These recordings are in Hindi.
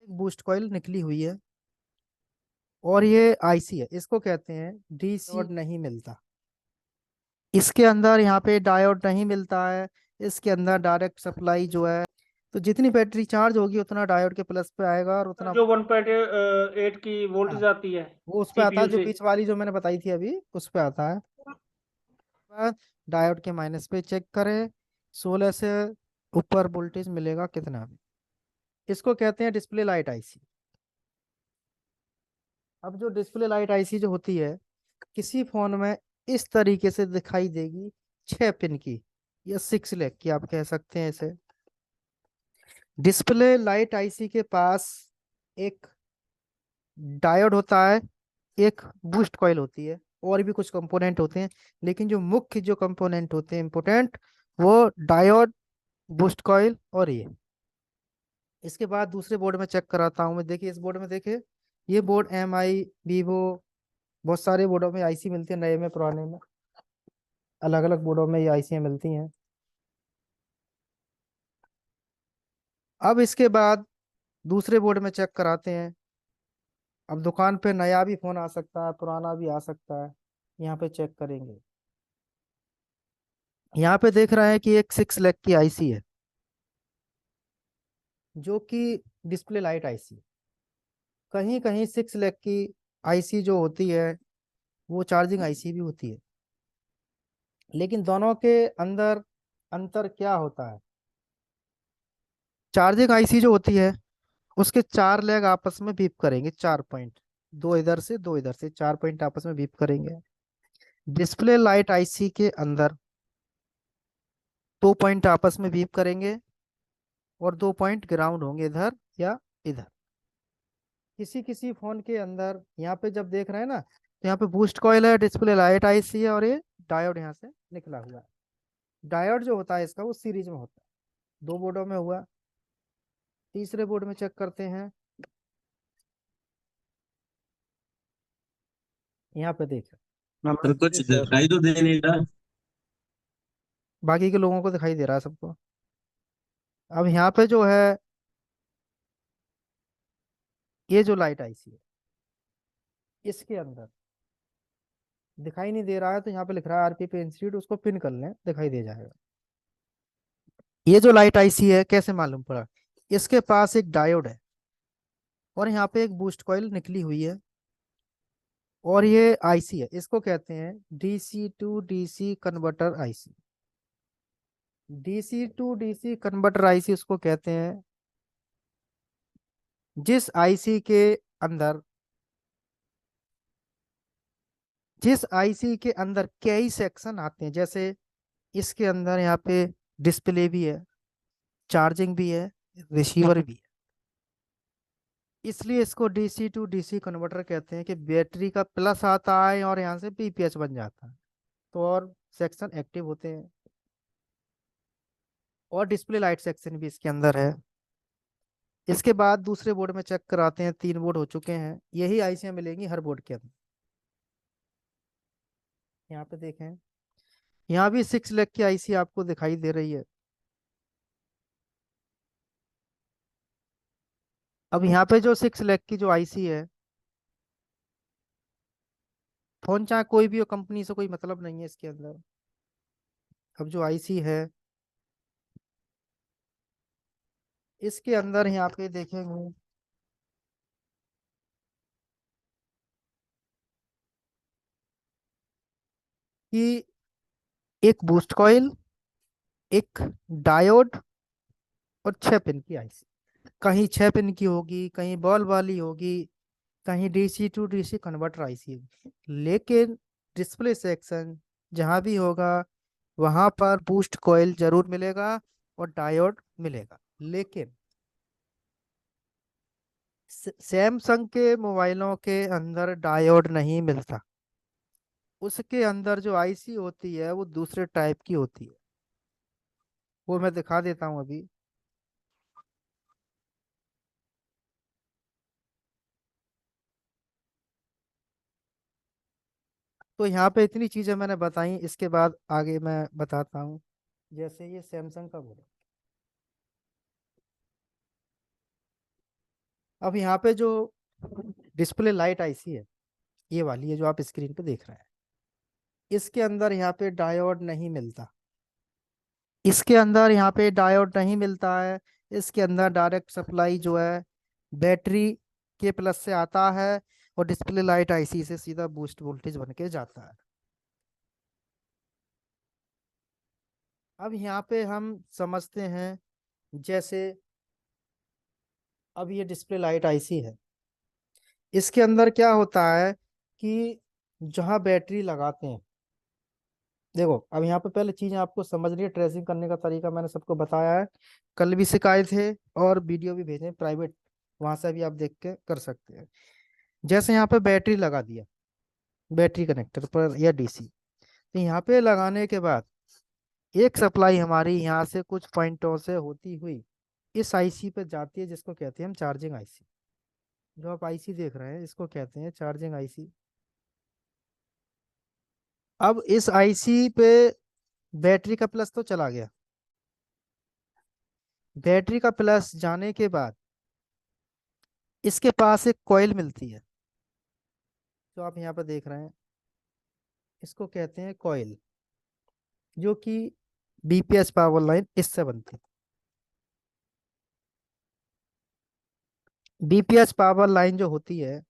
बूस्ट कॉइल निकली हुई है और ये आईसी है, इसको कहते हैं डीसी। डायोड नहीं मिलता इसके अंदर, यहाँ पे डायोड नहीं मिलता है। इसके अंदर डायरेक्ट सप्लाई जो है, तो जितनी बैटरी चार्ज होगी उतना डायोड के प्लस पे आएगा और उतना। जो 1.8 की हाँ, वोल्टेज आती है वो उस पे आता है, सीपीयू जो से। बीच वाली जो मैंने बताई थी अभी उस पे आता है। बाद डायोड के माइनस पे चेक करें, 16 से ऊपर वोल्टेज मिलेगा कितना भी। इसको कहते हैं डिस्प्ले लाइट आईसी। अब जो डिस्प्ले लाइट आईसी जो होती है, किसी फोन में इस तरीके से दिखाई देगी, 6 पिन की या 6 लेग की आप कह सकते हैं इसे। डिस्प्ले लाइट आईसी के पास एक डायोड होता है, एक बूस्ट कॉइल होती है, और भी कुछ कंपोनेंट होते हैं, लेकिन जो मुख्य जो कंपोनेंट होते हैं इंपोर्टेंट, वो डायोड, बूस्ट कॉइल और ये। इसके बाद दूसरे बोर्ड में चेक कराता हूँ मैं। देखिए इस बोर्ड में देखिए, ये बोर्ड एम आई, वीवो, बहुत सारे बोर्डों में आईसी मिलती है, नए में पुराने में, अलग अलग बोर्डों में ये आईसी मिलती हैं। अब इसके बाद दूसरे बोर्ड में चेक कराते हैं। अब दुकान पे नया भी फोन आ सकता है, पुराना भी आ सकता है, यहाँ पे चेक करेंगे। यहाँ पे देख रहे हैं कि एक 6 लेग की आईसी है, जो कि डिस्प्ले लाइट आईसी। कहीं कहीं 6 लेग की आईसी जो होती है, वो चार्जिंग आईसी भी होती है। लेकिन दोनों के अंदर अंतर क्या होता है? चार्जिंग आईसी जो होती है, उसके 4 लेग आपस में बीप करेंगे, 4 पॉइंट, दो इधर से दो इधर से, 4 पॉइंट आपस में बीप करेंगे। डिस्प्ले लाइट आईसी के अंदर 2 पॉइंट आपस में बीप करेंगे और 2 पॉइंट ग्राउंड होंगे, इधर या इधर। किसी किसी फोन के अंदर यहाँ पे जब देख रहे हैं ना, तो यहाँ पे बूस्ट कॉइल है, डिस्प्ले लाइट आईसी है, और ये डायोड यहाँ से निकला हुआ है। डायोड जो होता है इसका, वो सीरीज में होता है। दो बोर्डों में हुआ। तीसरे बोर्ड में चेक करते हैं। यहाँ पे देख, तो कुछ दिखाई तो दे नहीं रहा। बाकी के लोगों को दिखाई दे रहा है सबको। अब यहाँ पे जो है, ये जो लाइट आईसी है, इसके अंदर दिखाई नहीं दे रहा है, तो यहाँ पे लिख रहा है आरपी पे इंस्टीट्यूट, उसको पिन कर लें, दिखाई दे जाएगा। ये जो लाइट आईसी है, कैसे मालूम पड़ा? इसके पास एक डायोड है और यहाँ पे एक बूस्ट कॉइल निकली हुई है, और ये आईसी है, इसको कहते हैं DC to DC converter IC. DC to DC converter IC उसको कहते हैं जिस आईसी के अंदर, जिस आईसी के अंदर कई सेक्शन आते हैं। जैसे इसके अंदर यहाँ पे डिस्प्ले भी है, चार्जिंग भी है, रिसीवर भी है। इसलिए इसको डीसी टू डीसी कन्वर्टर कहते हैं कि बैटरी का प्लस आता है और यहाँ से पीपीएच बन जाता है, तो और सेक्शन एक्टिव होते हैं। और डिस्प्ले लाइट सेक्शन भी इसके अंदर है। इसके बाद दूसरे बोर्ड में चेक कराते हैं। 3 बोर्ड हो चुके हैं, यही आईसियाँ मिलेंगी हर बोर्ड के अंदर। यहाँ पे देखें, यहाँ भी 6 लेग की आईसी आपको दिखाई दे रही है। अब यहाँ पे जो 6 लेग की जो आईसी है, फोन चाहे कोई भी हो, कंपनी से कोई मतलब नहीं है इसके अंदर। अब जो आईसी है, इसके अंदर यहाँ पे देखेंगे कि एक बूस्ट कॉइल, एक डायोड और 6 पिन की आईसी। कहीं 6 पिन की होगी, कहीं बॉल वाली होगी, कहीं DC to DC converter IC होगी। लेकिन डिस्प्ले सेक्शन जहाँ भी होगा, वहां पर बूस्ट कॉइल जरूर मिलेगा और डायोड मिलेगा। लेकिन सैमसंग के मोबाइलों के अंदर डायोड नहीं मिलता। उसके अंदर जो आईसी होती है, वो दूसरे टाइप की होती है, वो मैं दिखा देता हूँ अभी। तो यहाँ पे इतनी चीजें मैंने बताई, इसके बाद आगे मैं बताता हूँ। जैसे ये सैमसंग का बोर्ड, अब यहाँ पे जो डिस्प्ले लाइट आईसी है, ये वाली है जो आप स्क्रीन पे देख रहे हैं, इसके अंदर यहाँ पे डायोड नहीं मिलता। इसके अंदर यहाँ पे डायोड नहीं मिलता है। इसके अंदर डायरेक्ट सप्लाई जो है बैटरी के प्लस से आता है, और डिस्प्ले लाइट आईसी से सीधा बूस्ट वोल्टेज बन के जाता है। अब यहाँ पे हम समझते हैं, जैसे अब ये डिस्प्ले लाइट आईसी है, इसके अंदर क्या होता है कि जहाँ बैटरी लगाते हैं, देखो अब यहाँ पे पहले चीजें आपको समझनी है। ट्रेसिंग करने का तरीका मैंने सबको बताया है, कल भी सिखाए थे और वीडियो भी भेजे प्राइवेट, वहां से भी आप देख के कर सकते हैं। जैसे यहाँ पे बैटरी लगा दिया बैटरी कनेक्टर पर या डीसी, तो यहाँ पे लगाने के बाद एक सप्लाई हमारी यहाँ से कुछ पॉइंटों से होती हुई इस आईसी पे जाती है, जिसको कहते हैं हम चार्जिंग आईसी। जो आप आईसी देख रहे हैं इसको कहते हैं चार्जिंग आईसी। अब इस आईसी पे बैटरी का प्लस तो चला गया। बैटरी का प्लस जाने के बाद इसके पास एक कॉइल मिलती है, जो आप यहाँ पर देख रहे हैं, इसको कहते हैं कॉइल, जो कि बीपीएस पावर लाइन इससे बनती है। बीपीएस पावर लाइन जो होती है,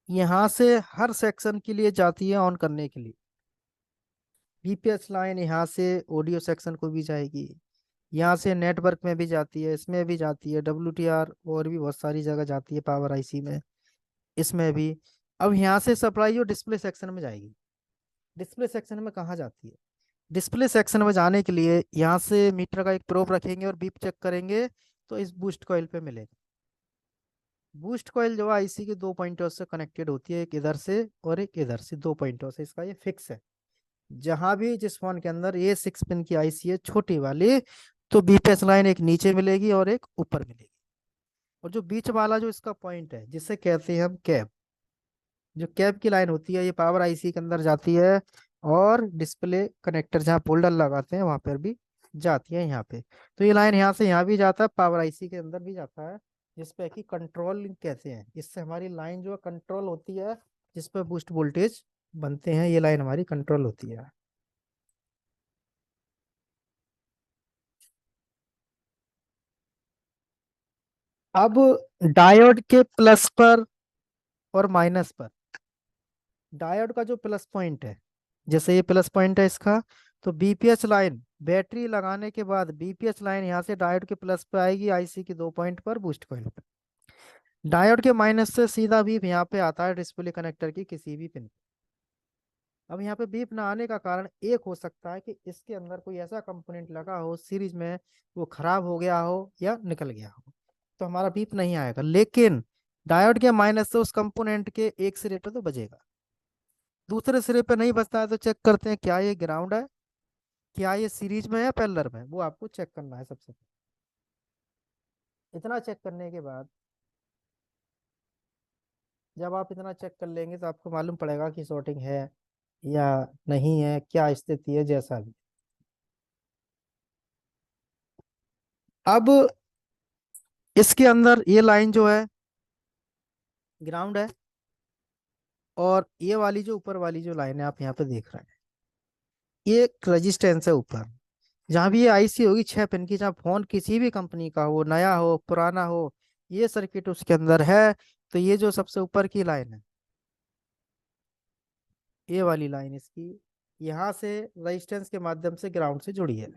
यहाँ से हर सेक्शन के लिए जाती है ऑन करने के लिए। बीपीएस लाइन यहाँ से ऑडियो सेक्शन को भी जाएगी, यहाँ से नेटवर्क में भी जाती है, इसमें भी जाती है, डब्ल्यूटीआर और भी बहुत सारी जगह जाती है पावर आईसी में, इसमें भी। अब यहाँ से सप्लाई जो डिस्प्ले सेक्शन में जाएगी, डिस्प्ले सेक्शन में कहाँ जाती है? डिस्प्ले सेक्शन में जाने के लिए यहाँ से मीटर का एक प्रोब रखेंगे और बीप चेक करेंगे, तो इस बूस्ट कॉइल पे मिलेगा। बूस्ट कॉइल जो आईसी के दो पॉइंटों से कनेक्टेड होती है, एक इधर से और एक इधर से, दो पॉइंटों से, इसका ये फिक्स है। जहां भी जिस फोन के अंदर ये 6 पिन की आईसी है छोटी वाली, तो बीपीएस लाइन एक नीचे मिलेगी और एक ऊपर मिलेगी। और जो बीच वाला जो इसका पॉइंट है, जिसे कहते हैं हम कैप, जो कैप की लाइन होती है, ये पावर आईसी के अंदर जाती है, और डिस्प्ले कनेक्टर जहाँ फोल्डर लगाते हैं वहां पर भी जाती है यहाँ पे। तो ये लाइन यहाँ से यहाँ भी जाता है, पावर आईसी के अंदर भी जाता है, जिसपे कि कंट्रोल लिंक कहते हैं। इससे हमारी लाइन जो है कंट्रोल होती है, जिसपे बूस्ट वोल्टेज बनते हैं, ये लाइन हमारी कंट्रोल होती है। अब डायोड के प्लस पर और माइनस पर, डायोड का जो प्लस पॉइंट है, जैसे ये प्लस पॉइंट है इसका, तो बीपीएस लाइन बैटरी लगाने के बाद बीपीएस लाइन यहाँ से डायोड के प्लस पे आएगी आईसी के दो पॉइंट पर बूस्ट कॉइल पर। डायोड के माइनस से सीधा बीप यहाँ पे आता है डिस्प्ले कनेक्टर की किसी भी पिन। अब यहाँ पे बीप ना आने का कारण एक हो सकता है कि इसके अंदर कोई ऐसा कंपोनेंट लगा हो सीरीज में, वो खराब हो गया हो या निकल गया हो, तो हमारा बीप नहीं आएगा। लेकिन डायोड के माइनस से उस कंपोनेंट के एक सिरे पे तो बजेगा, दूसरे सिरे पे नहीं बजता है, तो चेक करते हैं क्या ये ग्राउंड है, क्या ये सीरीज में है पैरेलल में, वो आपको चेक करना है सबसे पहले। इतना चेक करने के बाद, जब आप इतना चेक कर लेंगे तो आपको मालूम पड़ेगा कि शॉर्टिंग है या नहीं है, क्या स्थिति है, जैसा भी। अब इसके अंदर ये लाइन जो है ग्राउंड है, और ये वाली जो ऊपर वाली जो लाइन है आप यहाँ पे देख रहे हैं, ये एक रजिस्टेंस है ऊपर। जहाँ भी ये आईसी होगी 6 पिन की, जहाँ फोन किसी भी कंपनी का हो, नया हो पुराना हो, ये सर्किट उसके अंदर है। तो ये जो सबसे ऊपर की लाइन है, ये वाली लाइन इसकी यहाँ से रजिस्टेंस के माध्यम से ग्राउंड से जुड़ी है,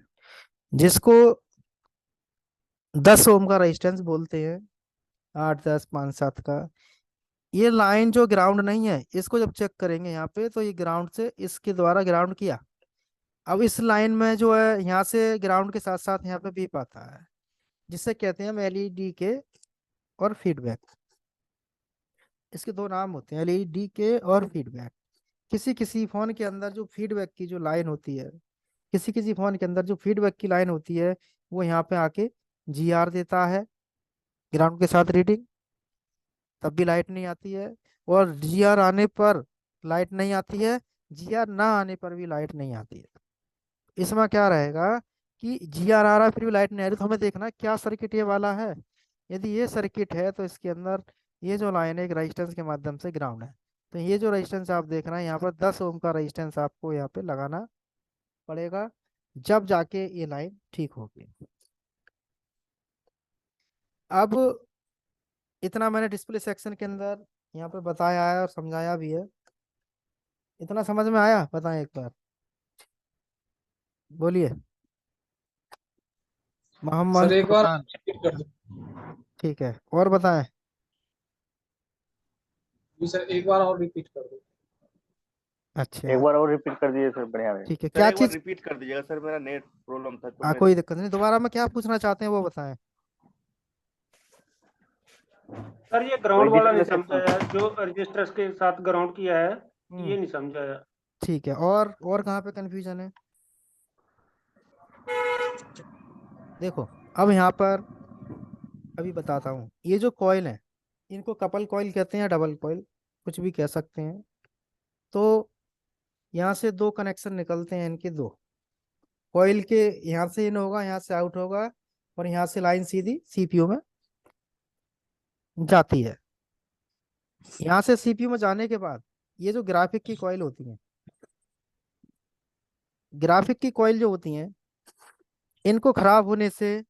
जिसको 10 ओम का रजिस्टेंस बोलते हैं, 8 10 5 7 का। ये लाइन जो ग्राउंड नहीं है, इसको जब चेक करेंगे यहाँ पे, तो ये ग्राउंड से इसके द्वारा ग्राउंड किया। अब इस लाइन में जो है यहाँ से ग्राउंड के साथ साथ यहाँ पे बीप आता है, जिसे कहते हैं हम एलईडी के और फीडबैक। इसके दो नाम होते हैं, एलईडी के और फीडबैक। किसी किसी फोन के अंदर जो फीडबैक की जो लाइन होती है, किसी किसी फोन के अंदर जो फीडबैक की लाइन होती है, वो यहाँ पे आके जीआर देता है ग्राउंड के साथ रीडिंग, तब भी लाइट नहीं आती है। और जीआर आने पर लाइट नहीं आती है, जीआर ना आने पर भी लाइट नहीं आती है। इसमें क्या रहेगा कि जीआर आ रहा है फिर भी लाइट नहीं आ रही, तो हमें देखना है क्या सर्किट ये वाला है। यदि ये सर्किट है तो इसके अंदर ये जो लाइन है एक रेजिस्टेंस के माध्यम से ग्राउंड है। तो ये जो रेजिस्टेंस आप देख रहे हैं यहाँ पर 10 ओम का रेजिस्टेंस आपको यहाँ पे लगाना पड़ेगा, जब जाके ये लाइन ठीक होगी। अब इतना मैंने डिस्प्ले सेक्शन के अंदर यहाँ पे बताया है और समझाया भी है। इतना समझ में आया? बताएं एक बार, बोलिए। मोहम्मद सर एक बार फुरकान। रिपीट कर दो। ठीक है, और बताएं। जी सर, एक बार और रिपीट कर दो। अच्छा एक बार और रिपीट कर दीजिए सर, बढ़िया है। ठीक है, सर क्या एक बार चीज? रिपीट कर दीजिएगा सर, मेरा नेट प्रॉब्लम था तो हाँ, मेरे। कोई दिक्कत नहीं, दोबारा में क्या पूछना चाहते हैं वो बताएं। सर ये वही ग्राउंड वाला नहीं डिस्प्ले समझा सेक्शन। यार, जो रजिस्टर्स के साथ ग्राउंड किया है, हम्म ये नहीं समझा यार। ठीक है, और कहाँ पे कंफ्यूजन है? देखो, अब यहाँ पर अभी बताता हूँ। ये जो कॉइल है, इनको कपल कॉइल कहते हैं, डबल कॉइल कुछ भी कह सकते हैं। तो यहाँ से दो कनेक्शन निकलते हैं इनके, दो कॉइल के। यहाँ से इन होगा, यहाँ से आउट होगा, और यहाँ से लाइन सीधी सीपीयू में जाती है। यहाँ से सीपीयू में जाने के बाद ये जो ग्राफिक की कॉइल होती है, ग्राफिक की कॉइल जो होती हैं, इनको खराब होने से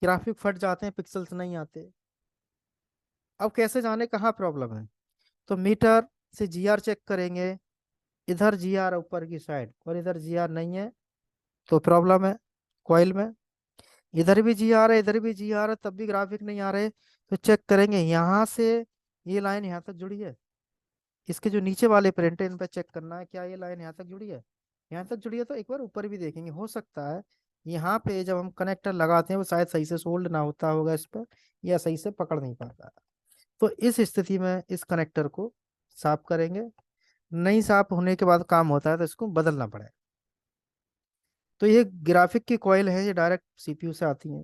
ग्राफिक फट जाते हैं, पिक्सल्स नहीं आते। अब कैसे जाने कहाँ प्रॉब्लम है? तो मीटर से जीआर चेक करेंगे। इधर जीआर ऊपर की साइड और इधर जीआर नहीं है तो प्रॉब्लम है कॉइल में। इधर भी जीआर है, इधर भी जीआर है, तब भी ग्राफिक नहीं आ रहे। तो चेक करेंगे यहाँ से ये लाइन यहाँ तक जुड़ी है, इसके जो नीचे वाले प्रिंट है इन पर चेक करना है क्या ये लाइन यहाँ तक जुड़ी है। यहाँ तक जुड़ी है तो एक बार ऊपर भी देखेंगे, हो सकता है यहाँ पे जब हम कनेक्टर लगाते हैं वो शायद सही से सोल्ड ना होता होगा इस पर, या सही से पकड़ नहीं पाता। तो इस स्थिति में इस कनेक्टर को साफ करेंगे। नहीं साफ होने के बाद काम होता है तो इसको बदलना पड़ेगा। तो ये ग्राफिक की कॉइल है, ये डायरेक्ट सीपीयू से आती है।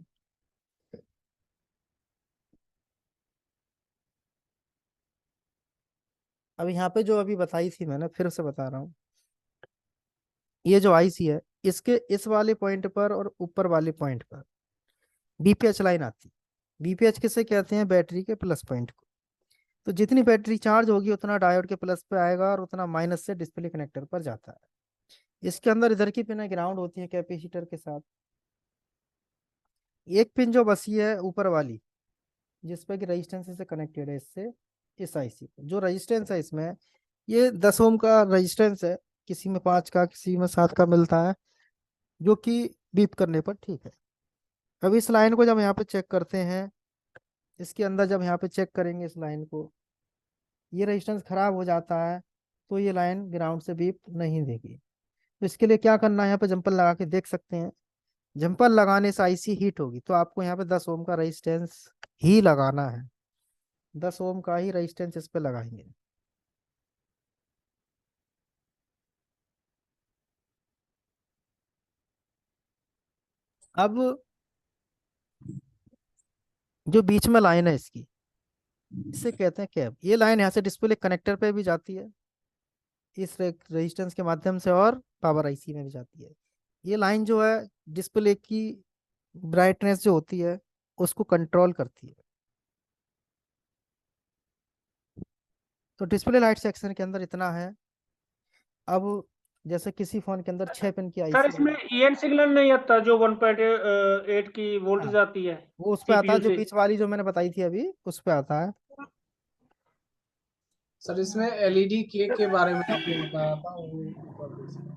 अब यहाँ पे जो अभी बताई थी मैंने, फिर से बता रहा हूँ। ये जो आईसी है, इसके इस वाले पॉइंट पर और ऊपर वाले पॉइंट पर बीपीएच लाइन आती है। बीपीएच किसे कहते हैं? बैटरी के प्लस पॉइंट को। तो जितनी बैटरी चार्ज होगी उतना डायोड के प्लस पे आएगा और उतना माइनस से डिस्प्ले कनेक्टर पर जाता है। इसके अंदर इधर की पिन ग्राउंड होती है कैपेसिटर के साथ। एक पिन जो बसी है ऊपर वाली, जिस पे कि रेजिस्टेंस से कनेक्टेड है इससे, इस आईसी पे जो रेजिस्टेंस है इसमें, ये 10 ओम का रेजिस्टेंस है। किसी में 5 का, किसी में 7 का मिलता है, जो कि बीप करने पर ठीक है। अब इस लाइन को जब यहाँ पे चेक करते हैं, इसके अंदर जब यहाँ पे चेक करेंगे इस लाइन को, ये रेजिस्टेंस खराब हो जाता है तो ये लाइन ग्राउंड से बीप नहीं देगी। तो इसके लिए क्या करना है, यहाँ पे जंपर लगा के देख सकते हैं। जंपर लगाने से आईसी हीट होगी, तो आपको यहाँ पे 10 ओम का रेजिस्टेंस ही लगाना है। 10 ओम का ही रेजिस्टेंस इस पे लगाएंगे। अब जो बीच में लाइन है इसकी, इसे कहते हैं कैप। ये लाइन यहाँ से डिस्प्ले कनेक्टर पे भी जाती है इस रेजिस्टेंस के माध्यम से, और पावर आईसी में भी जाती है। ये लाइन जो है डिस्प्ले की ब्राइटनेस जो होती है उसको कंट्रोल करती है। तो डिस्प्ले लाइट सेक्शन के अंदर इतना है। अब जैसे किसी फोन के अंदर 6 पिन की सर आईसी इसमें है। ईएन सिग्नल नहीं आता जो 1.8 की हाँ, वोल्टेज आती है वो उस पे आता है, सीपीयू जो से। बीच वाली जो मैंने बताई थी अभी उस पे आता है। सर इसमें एलईडी के बारे में आपने बताया था, वो कर दीजिए।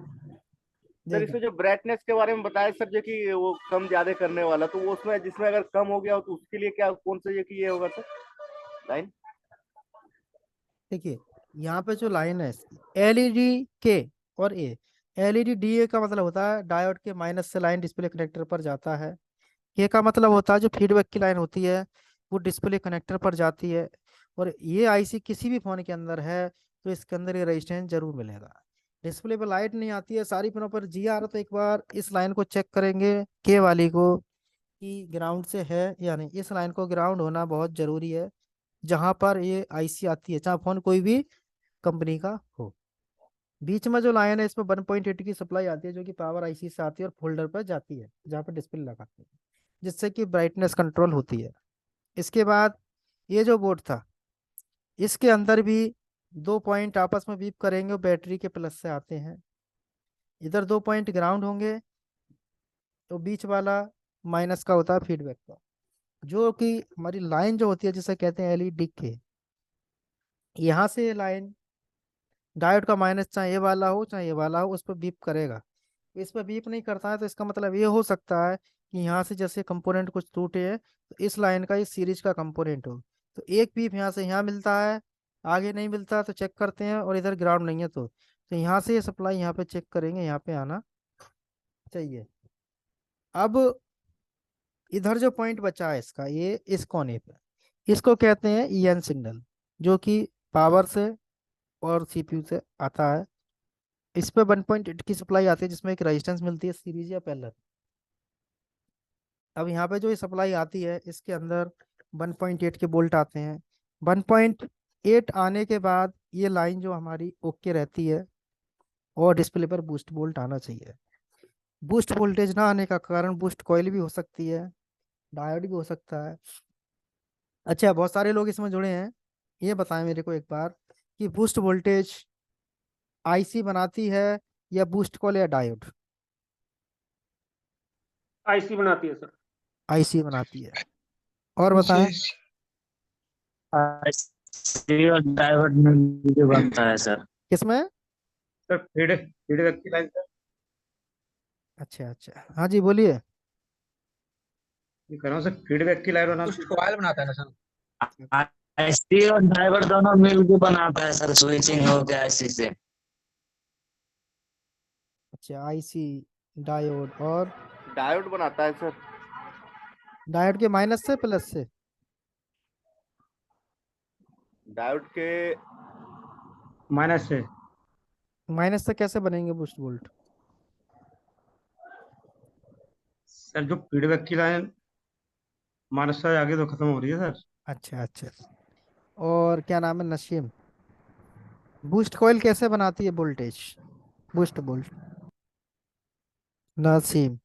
सर देखो, इसमें जो ब्राइटनेस के बारे में बताया सर, जो कि वो कम ज्यादा करने वाला, तो वो उसमें जिसमें अगर कम हो गया हो तो उसके लिए क्या, कौन सा ये होगा सर लाइन? देखिए यहाँ पे जो लाइन है इसकी, एलईडी के और ए। एलईडी डी ए का मतलब होता है डायोड के माइनस से लाइन डिस्प्ले कनेक्टर पर जाता है। के का मतलब होता है जो फीडबैक की लाइन होती है वो डिस्प्ले कनेक्टर पर जाती है। और ये आईसी किसी भी फोन के अंदर है तो इसके अंदर ये रेजिस्टेंस जरूर मिलेगा। डिस्प्ले पर लाइट नहीं आती है, सारी पिनों पर जी आ रहा, तो एक बार इस लाइन को चेक करेंगे के वाली को कि ग्राउंड से है या नहीं। इस लाइन को ग्राउंड होना बहुत जरूरी है जहां पर ये आईसी आती है, चाहे फोन कोई भी कंपनी का हो। बीच में जो लाइन है इसमें 1.8 की सप्लाई आती है जो कि पावर आईसी से आती है और फोल्डर पर जाती है जहाँ पर डिस्प्ले लगाते हैं, जिससे कि ब्राइटनेस कंट्रोल होती है। इसके बाद ये जो बोर्ड था, इसके अंदर भी 2 पॉइंट आपस में बीप करेंगे, वो बैटरी के प्लस से आते हैं। इधर 2 पॉइंट ग्राउंड होंगे, तो बीच वाला माइनस का होता है फीडबैक का, जो कि हमारी लाइन जो होती है जिसे कहते हैं एलईडी के। यहाँ से ये लाइन डायोड का माइनस चाहे ये वाला हो चाहे ये वाला हो, उस पर बीप करेगा। इस पर बीप नहीं करता है तो इसका मतलब ये हो सकता है कि यहाँ से जैसे कंपोनेंट कुछ टूटे हैं, तो इस लाइन का इस सीरीज का कंपोनेंट हो। तो एक बीप यहाँ से यहाँ मिलता है, आगे नहीं मिलता तो चेक करते हैं, और इधर ग्राउंड नहीं है तो यहाँ से ये सप्लाई यहाँ पे चेक करेंगे, यहाँ पे आना चाहिए। अब इधर जो पॉइंट बचा है इसका, ये इस कोने पे, इसको कहते हैं ईएन सिग्नल, जो कि पावर से और सीपीयू से आता है। इस पे 1.8 की सप्लाई आती है, जिसमें एक रेजिस्टेंस मिलती है सीरीज या पैरेलल। अब यहाँ पे जो ये सप्लाई आती है, इसके अंदर 1.8 के बोल्ट आते हैं। 1.8 आने के बाद ये लाइन जो हमारी ओके रहती है, और डिस्प्ले पर बूस्ट वोल्ट आना चाहिए। बूस्ट वोल्टेज ना आने का कारण बूस्ट कॉइल भी हो सकती है, डायोड भी हो सकता है। अच्छा, बहुत सारे लोग इसमें जुड़े हैं, ये बताएं मेरे को एक बार कि बूस्ट वोल्टेज आईसी बनाती है या बूस्ट कॉइल या डायोड? आईसी बनाती है सर। आईसी बनाती है। और बताएं। आईसी और डायोड में भी बनता है सर। किसमें? सर फीडबैक की लाइन सर, अच्छा अच्छा, हाँ जी बोलिए। ये कह रहा हूँ सर, फीडबैक की लाइन बनाती कुछ कॉइल बनाता है ना सर। आईसी और डायोड दोनों मिलकर बनाता है सर, स्विचिंग हो गया आईसी से। अच्छा, आईसी, डायोड, और डायोड बनाता है सर। डायोड के माइनस से प्लस से? डायोड के माइनस से। माइनस से कैसे बनेंगे बूस्ट वोल्ट? सर जो फीडबैक की लाइन माइनस से आगे तो खत्म हो रही है सर। अच्छा अच्छा। और क्या नाम है, नसीम, बूस्ट कॉइल कैसे बनाती है वोल्टेज, बूस्ट वोल्ट? नसीम,